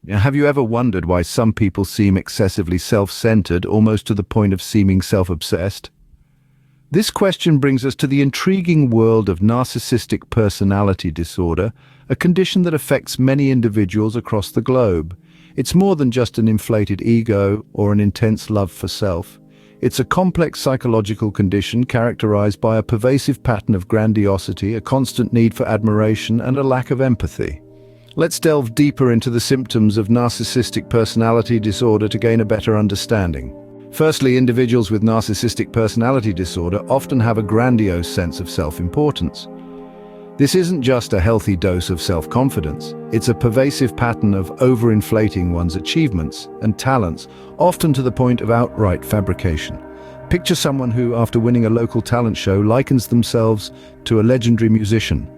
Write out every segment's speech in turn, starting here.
Have you ever wondered why some people seem excessively self-centered, almost to the point of seeming self-obsessed? This question brings us to the intriguing world of narcissistic personality disorder, a condition that affects many individuals across the globe. It's more than just an inflated ego or an intense love for self. It's a complex psychological condition characterized by a pervasive pattern of grandiosity, a constant need for admiration, and a lack of empathy. Let's delve deeper into the symptoms of narcissistic personality disorder to gain a better understanding. Firstly, individuals with narcissistic personality disorder often have a grandiose sense of self-importance. This isn't just a healthy dose of self-confidence, it's a pervasive pattern of overinflating one's achievements and talents, often to the point of outright fabrication. Picture someone who, after winning a local talent show, likens themselves to a legendary musician,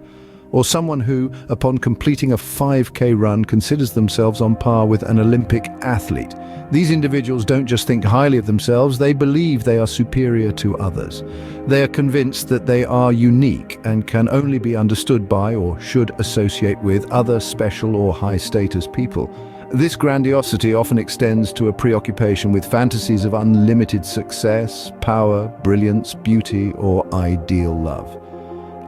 or someone who, upon completing a 5K run, considers themselves on par with an Olympic athlete. These individuals don't just think highly of themselves, they believe they are superior to others. They are convinced that they are unique and can only be understood by or should associate with other special or high-status people. This grandiosity often extends to a preoccupation with fantasies of unlimited success, power, brilliance, beauty, or ideal love.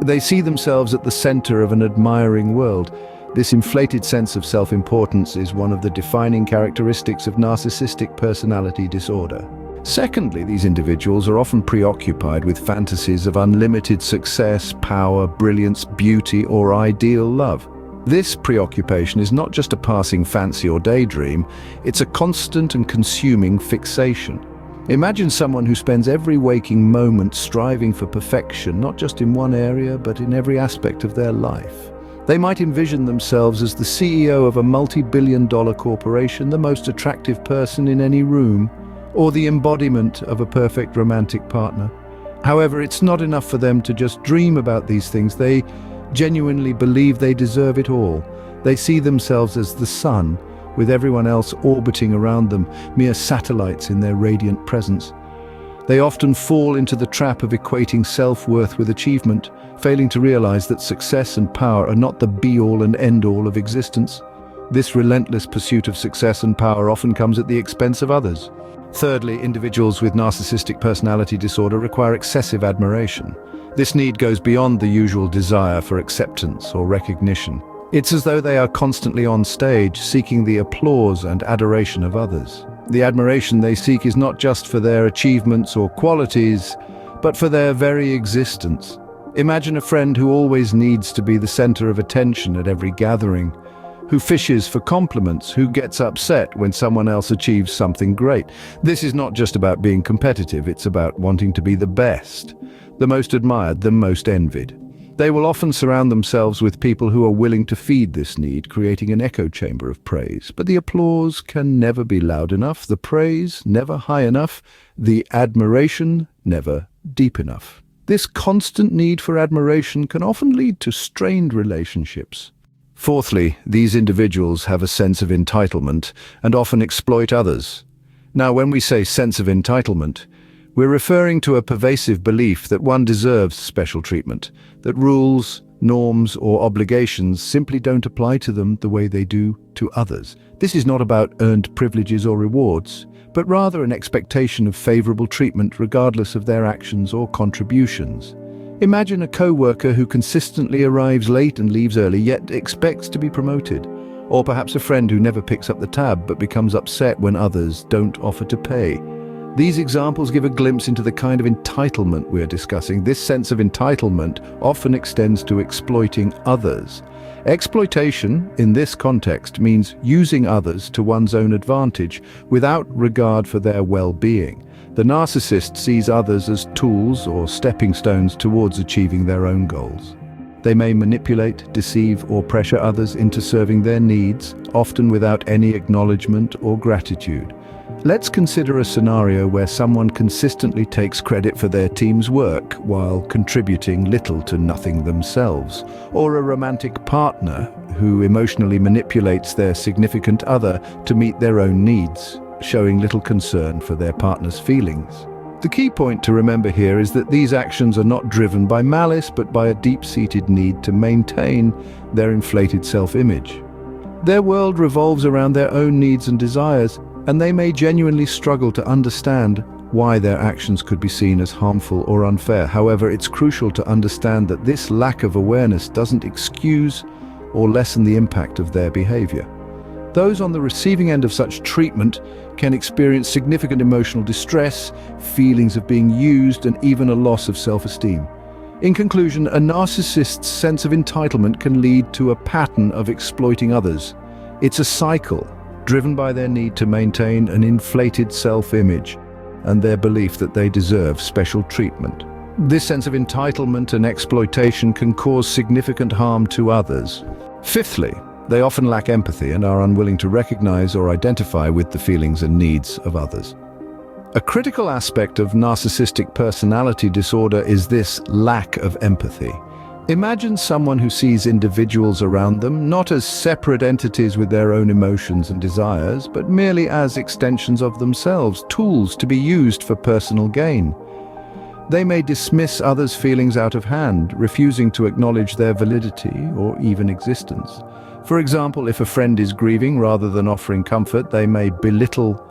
They see themselves at the center of an admiring world. This inflated sense of self-importance is one of the defining characteristics of narcissistic personality disorder. Secondly, these individuals are often preoccupied with fantasies of unlimited success, power, brilliance, beauty, or ideal love. This preoccupation is not just a passing fancy or daydream, it's a constant and consuming fixation. Imagine someone who spends every waking moment striving for perfection, not just in one area, but in every aspect of their life. They might envision themselves as the CEO of a multi-billion-dollar corporation, the most attractive person in any room, or the embodiment of a perfect romantic partner. However, it's not enough for them to just dream about these things. They genuinely believe they deserve it all. They see themselves as the sun, with everyone else orbiting around them, mere satellites in their radiant presence. They often fall into the trap of equating self-worth with achievement, failing to realize that success and power are not the be-all and end-all of existence. This relentless pursuit of success and power often comes at the expense of others. Thirdly, individuals with narcissistic personality disorder require excessive admiration. This need goes beyond the usual desire for acceptance or recognition. It's as though they are constantly on stage, seeking the applause and adoration of others. The admiration they seek is not just for their achievements or qualities, but for their very existence. Imagine a friend who always needs to be the center of attention at every gathering, who fishes for compliments, who gets upset when someone else achieves something great. This is not just about being competitive, it's about wanting to be the best, the most admired, the most envied. They will often surround themselves with people who are willing to feed this need, creating an echo chamber of praise. But the applause can never be loud enough, the praise never high enough, the admiration never deep enough. This constant need for admiration can often lead to strained relationships. Fourthly, these individuals have a sense of entitlement and often exploit others. Now, when we say sense of entitlement, we're referring to a pervasive belief that one deserves special treatment, that rules, norms, or obligations simply don't apply to them the way they do to others. This is not about earned privileges or rewards, but rather an expectation of favorable treatment regardless of their actions or contributions. Imagine a co-worker who consistently arrives late and leaves early, yet expects to be promoted. Or perhaps a friend who never picks up the tab but becomes upset when others don't offer to pay. These examples give a glimpse into the kind of entitlement we're discussing. This sense of entitlement often extends to exploiting others. Exploitation, in this context, means using others to one's own advantage without regard for their well-being. The narcissist sees others as tools or stepping stones towards achieving their own goals. They may manipulate, deceive, or pressure others into serving their needs, often without any acknowledgement or gratitude. Let's consider a scenario where someone consistently takes credit for their team's work while contributing little to nothing themselves, or a romantic partner who emotionally manipulates their significant other to meet their own needs, showing little concern for their partner's feelings. The key point to remember here is that these actions are not driven by malice, but by a deep-seated need to maintain their inflated self-image. Their world revolves around their own needs and desires, and they may genuinely struggle to understand why their actions could be seen as harmful or unfair. However, it's crucial to understand that this lack of awareness doesn't excuse or lessen the impact of their behavior. Those on the receiving end of such treatment can experience significant emotional distress, feelings of being used, and even a loss of self-esteem. In conclusion, a narcissist's sense of entitlement can lead to a pattern of exploiting others. It's a cycle, driven by their need to maintain an inflated self-image and their belief that they deserve special treatment. This sense of entitlement and exploitation can cause significant harm to others. Fifthly, they often lack empathy and are unwilling to recognize or identify with the feelings and needs of others. A critical aspect of narcissistic personality disorder is this lack of empathy. Imagine someone who sees individuals around them not as separate entities with their own emotions and desires, but merely as extensions of themselves, tools to be used for personal gain. They may dismiss others' feelings out of hand, refusing to acknowledge their validity or even existence. For example, if a friend is grieving, rather than offering comfort, they may belittle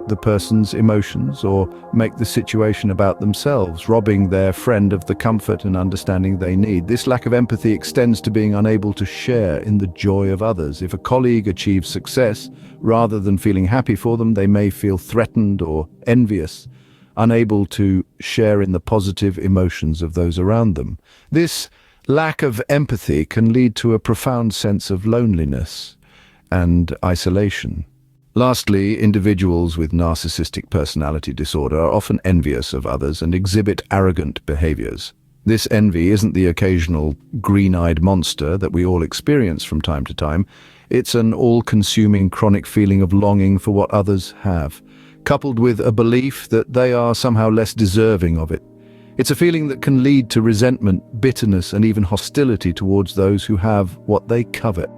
the person's emotions or make the situation about themselves, robbing their friend of the comfort and understanding they need. This lack of empathy extends to being unable to share in the joy of others. If a colleague achieves success, rather than feeling happy for them, they may feel threatened or envious, unable to share in the positive emotions of those around them. This lack of empathy can lead to a profound sense of loneliness and isolation. Lastly, individuals with narcissistic personality disorder are often envious of others and exhibit arrogant behaviors. This envy isn't the occasional green-eyed monster that we all experience from time to time. It's an all-consuming chronic feeling of longing for what others have, coupled with a belief that they are somehow less deserving of it. It's a feeling that can lead to resentment, bitterness, and even hostility towards those who have what they covet.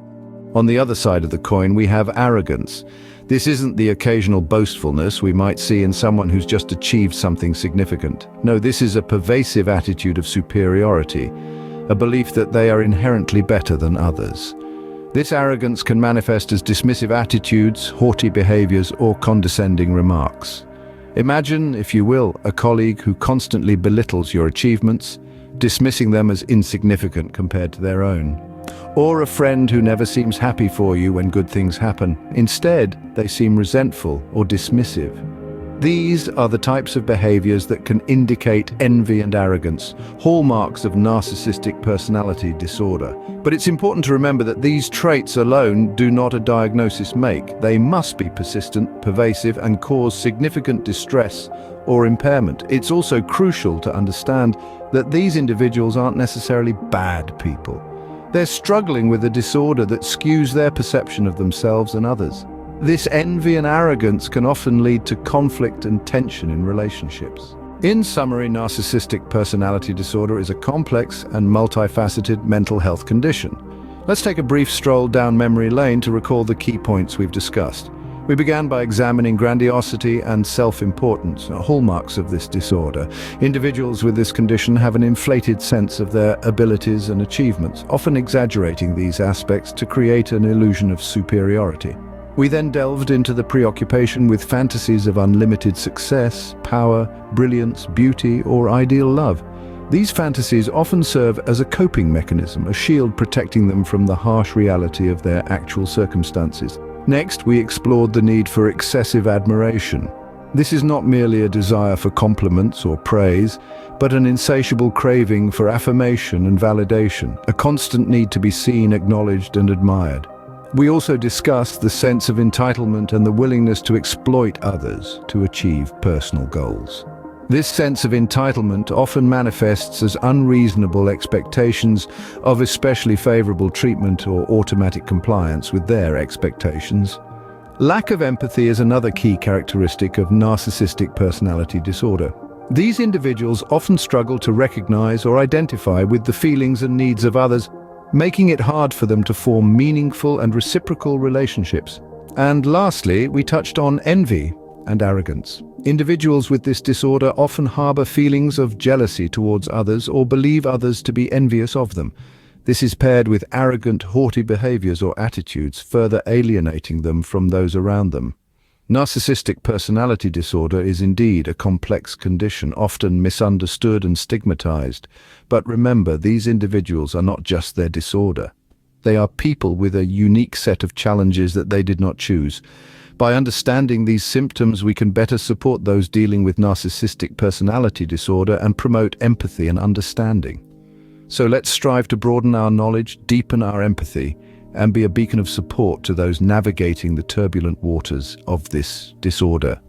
On the other side of the coin, we have arrogance. This isn't the occasional boastfulness we might see in someone who's just achieved something significant. No, this is a pervasive attitude of superiority, a belief that they are inherently better than others. This arrogance can manifest as dismissive attitudes, haughty behaviors, or condescending remarks. Imagine, if you will, a colleague who constantly belittles your achievements, dismissing them as insignificant compared to their own. Or a friend who never seems happy for you when good things happen. Instead, they seem resentful or dismissive. These are the types of behaviors that can indicate envy and arrogance, hallmarks of narcissistic personality disorder. But it's important to remember that these traits alone do not a diagnosis make. They must be persistent, pervasive, and cause significant distress or impairment. It's also crucial to understand that these individuals aren't necessarily bad people. They're struggling with a disorder that skews their perception of themselves and others. This envy and arrogance can often lead to conflict and tension in relationships. In summary, narcissistic personality disorder is a complex and multifaceted mental health condition. Let's take a brief stroll down memory lane to recall the key points we've discussed. We began by examining grandiosity and self-importance, hallmarks of this disorder. Individuals with this condition have an inflated sense of their abilities and achievements, often exaggerating these aspects to create an illusion of superiority. We then delved into the preoccupation with fantasies of unlimited success, power, brilliance, beauty, or ideal love. These fantasies often serve as a coping mechanism, a shield protecting them from the harsh reality of their actual circumstances. Next, we explored the need for excessive admiration. This is not merely a desire for compliments or praise, but an insatiable craving for affirmation and validation, a constant need to be seen, acknowledged, and admired. We also discussed the sense of entitlement and the willingness to exploit others to achieve personal goals. This sense of entitlement often manifests as unreasonable expectations of especially favorable treatment or automatic compliance with their expectations. Lack of empathy is another key characteristic of narcissistic personality disorder. These individuals often struggle to recognize or identify with the feelings and needs of others, making it hard for them to form meaningful and reciprocal relationships. And lastly, we touched on envy and arrogance. Individuals with this disorder often harbor feelings of jealousy towards others or believe others to be envious of them. This is paired with arrogant, haughty behaviors or attitudes, further alienating them from those around them. Narcissistic personality disorder is indeed a complex condition, often misunderstood and stigmatized. But remember, these individuals are not just their disorder. They are people with a unique set of challenges that they did not choose. By understanding these symptoms, we can better support those dealing with narcissistic personality disorder and promote empathy and understanding. So let's strive to broaden our knowledge, deepen our empathy, and be a beacon of support to those navigating the turbulent waters of this disorder.